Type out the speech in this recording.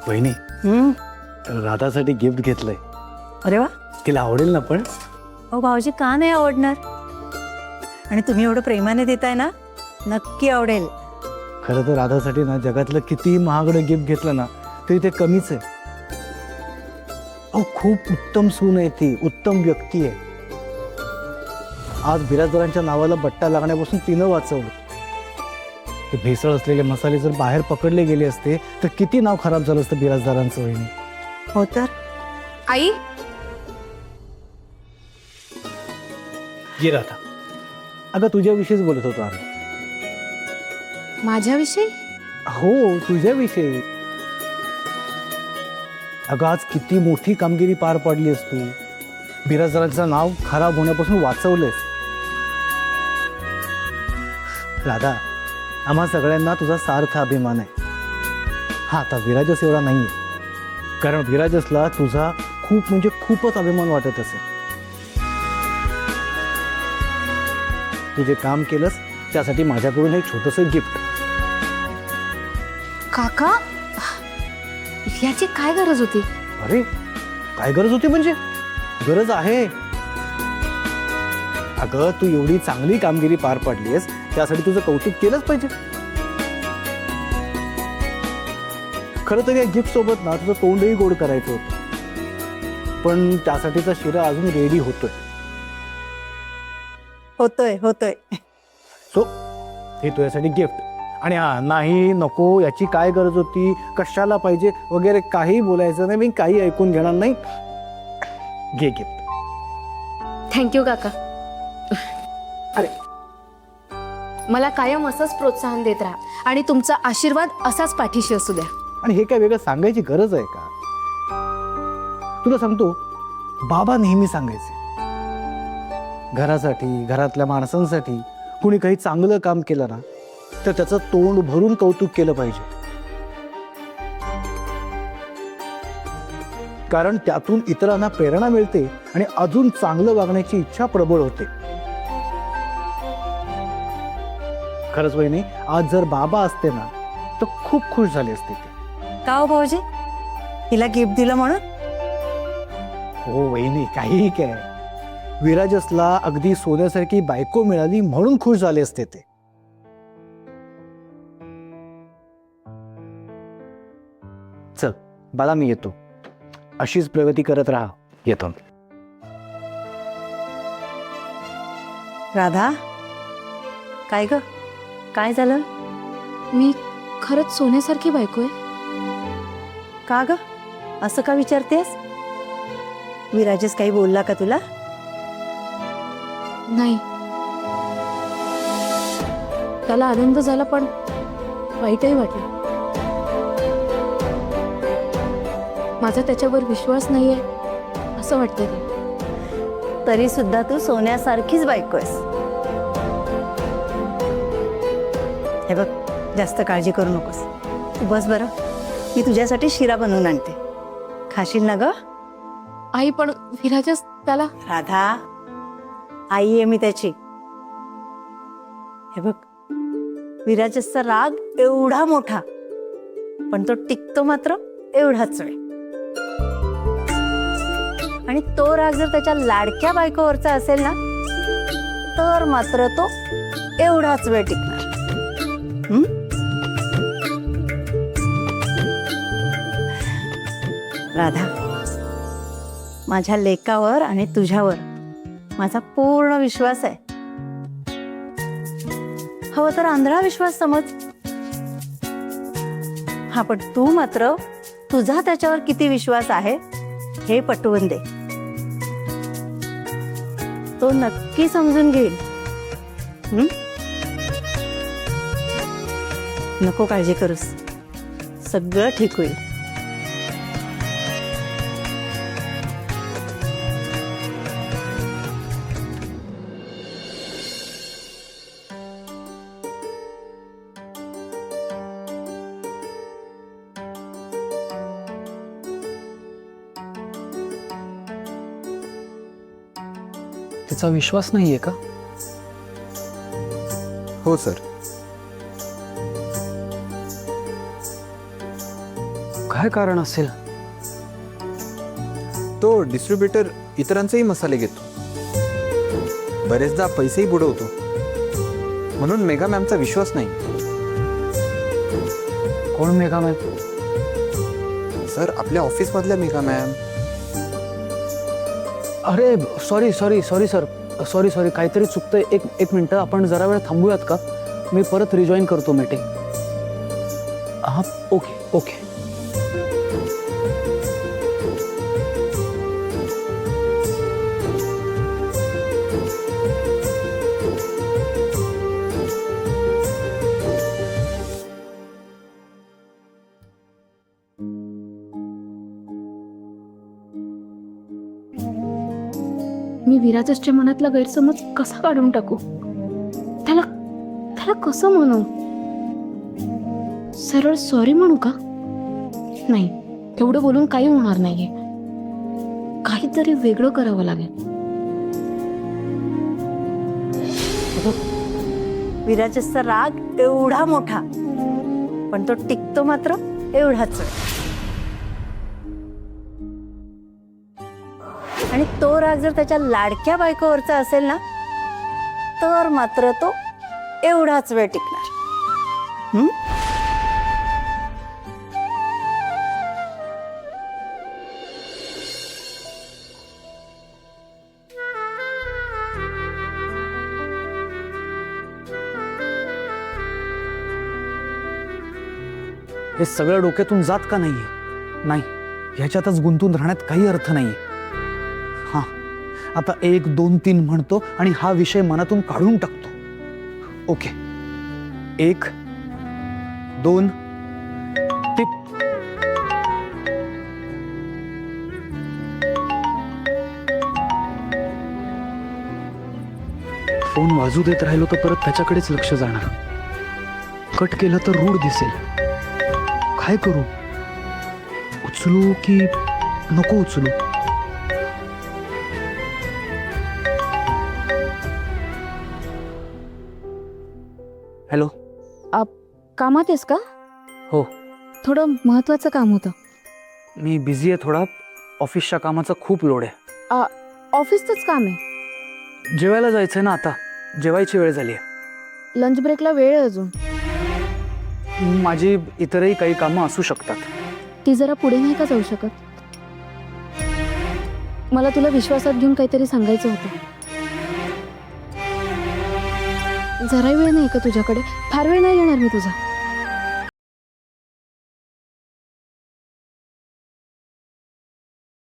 वहिनी, राधासाठी गिफ्ट घेतलंय. अरे वा, तिला आवडेल ना? पण अहो भाऊजी, का नाही आवडणार? आणि तुम्ही एवढं प्रेमाने देताय ना, नक्की आवडेल. खरं तर राधासाठी ना जगातलं किती महागडं गिफ्ट घेतलं ना तरी ते कमीच आहे. अहो, खूप उत्तम सून आहे ती, उत्तम व्यक्ती आहे. आज बिराजदारांच्या नावाला बट्टा लागण्यापासून तिनं वाचवलं. ते भेसळ असलेले मसाले जर बाहेर पकडले गेले असते तर किती नाव खराब झालं असतं बिराजदारांचं. वहिनी, हो तर. आई, ये राधा. अगं, तुझ्याविषयीच बोलत होतो आम्ही. माझ्याविषयी? हो, तुझ्याविषयी. अगं, आज किती मोठी कामगिरी पार पाडलीस तू. बिराजदारांचं नाव खराब होण्यापासून वाचवलंस. राधा, आम्हा सगळ्यांना तुझा सार्थ अभिमान आहे. हा, आता विराजस एवढा नाहीये, कारण विराजसला तुझा खूप म्हणजे खूपच अभिमान वाटत असेल. तू जे काम केलंस त्यासाठी माझ्याकडून एक छोटंसं गिफ्ट. काका, याची काय गरज होती? अरे, काय गरज होती म्हणजे? गरज आहे. अगं, तू एवढी चांगली कामगिरी पार पाडलीस त्यासाठी तुझं कौतुक केलंच पाहिजे. खरं तर या गिफ्ट सोबत ना तुझं तोंडही गोड करायचं होतं, पण त्यासाठीचा शिरा अजून रेडी होतोय. होतोय होतोय. सो हे तुझ्यासाठी गिफ्ट. आणि हा, नाही नको याची काय गरज होती, कशाला पाहिजे वगैरे काही बोलायचं नाही. मी काही ऐकून घेणार नाही. घे गिफ्ट. थँक्यू काका. अरे, मला कायम असंच प्रोत्साहन देत राहा आणि तुमचा आशीर्वाद असाच पाठीशी असू द्या. आणि हे काय वेगळं सांगायची गरज आहे का? तुला सांगतो, बाबा नेहमी सांगायचे, घरासाठी, घरातल्या माणसांसाठी कुणी काही चांगलं काम केलं ना तर त्याचं तोंड भरून कौतुक केलं पाहिजे, कारण त्यातून इतरांना प्रेरणा मिळते आणि अजून चांगलं वागण्याची इच्छा प्रबळ होते. खरंच वहिनी, आज जर बाबा असते ना तर खूप खुश झाले असते ते. का हो भाऊजी, हिला गिफ्ट दिलं म्हणून? हो वहिनी, काही काय, विराजसला अगदी सोन्यासारखी बायको मिळाली म्हणून खुश झाले असते ते. चल बाळा, मी येतो. अशीच प्रगती करत राहा. येतो. राधा, काय ग, काय झालं? मी खरंच सोन्यासारखी बायको आहे? का ग, असं का विचारतेस? विराजस काही बोलला का तुला? नाही. त्याला आनंद झाला पण वाईटही वाटलं. माझा त्याच्यावर विश्वास नाहीये असं वाटतंय ते. तरी सुद्धा तू सोन्यासारखीच बायको आहेस. हे बघ, जास्त काळजी करू नकोस. तू बस बरं, मी तुझ्यासाठी शिरा बनवून आणते. खाशील ना ग? आई, पण विराजच त्याला. राधा, आई आहे मी त्याची. हे बघ, विराजसचा राग एवढा मोठा, पण तो टिकतो मात्र एवढाच वेळ. आणि तो राग जर त्याच्या लाडक्या बायकोवरचा असेल ना तर मात्र तो एवढाच वेळ टिकणार. राधा, माझ्या लेकावर आणि तुझ्यावर माझा पूर्ण विश्वास आहे. हवं तर आंधळा विश्वास समज. हा, पण तू मात्र तुझा त्याच्यावर किती विश्वास आहे हे पटवून दे. तो नक्की समजून घेईल. नको काळजी करूस, सगळं ठीक होईल. तिचा विश्वास नाहीये का? हो सर. काय कारण असेल? तो डिस्ट्रीब्युटर इतरांचेही मसाले घेतो, बरेचदा पैसेही बुडवतो, म्हणून मेघा मॅमचा विश्वास नाही. कोण मेघा मॅम? सर, आपल्या ऑफिसमधल्या मेघा मॅम. अरे sorry sorry sorry sir, sorry sorry, काहीतरी चुकतंय. एक मिनटं, आपण जरा वेळ थांबूयात का? मी परत रिजॉईन करतो मीटिंग. हां, ओके ओके. मी विराजसच्या मनातला गैरसमज कसा काढून टाकू? त्याला त्याला कसं म्हणू? सरळ सॉरी म्हणू का? नाही, एवढं बोलून काही होणार नाहीये. काहीतरी वेगळं करावं लागेल. विराजसचा राग एवढा मोठा, पण तो टिकतो मात्र एवढाच वेळ. आणि तो राग जर त्याच्या लाडक्या बायकोवरचा असेल ना, तर मात्र तो एवढाच वेळ टिकणार. हं? हे सगळं डोक्यातून जात का नाहीये? नाही, ह्याच्यातच गुंतून राहण्यात काही अर्थ नाहीये. हां, आता 1 2 3 म्हणतो आणि हा विषय मनातून काढून टाकतो. ओके, 1 2 3. फोन वाजू देत राहिलो तर परत त्याच्याकडेच लक्ष जाणार. कट केलं तर रूढ दिसेल. काय करू? उचलू की नको उचलू? हॅलो. कामात आहेस का? हो, थोडं महत्वाचं काम होतं. मी बिझी आहे थोडा. ऑफिसच्या कामाचा खूप लोड आहे. ऑफिसचंच काम आहे. जेवायला जायचंय ना आता. जेवायची वेळ झाली आहे. लंच ब्रेकला वेळ आहे अजून. माझी इतरही काही कामं असू शकतात. ती जरा पुढे नाही का जाऊ शकत? मला तुला विश्वासात घेऊन काहीतरी सांगायचं होतं. जरा वेळ नाही का तुझ्याकडे? फार वेळ नाही येणार मी तुझा.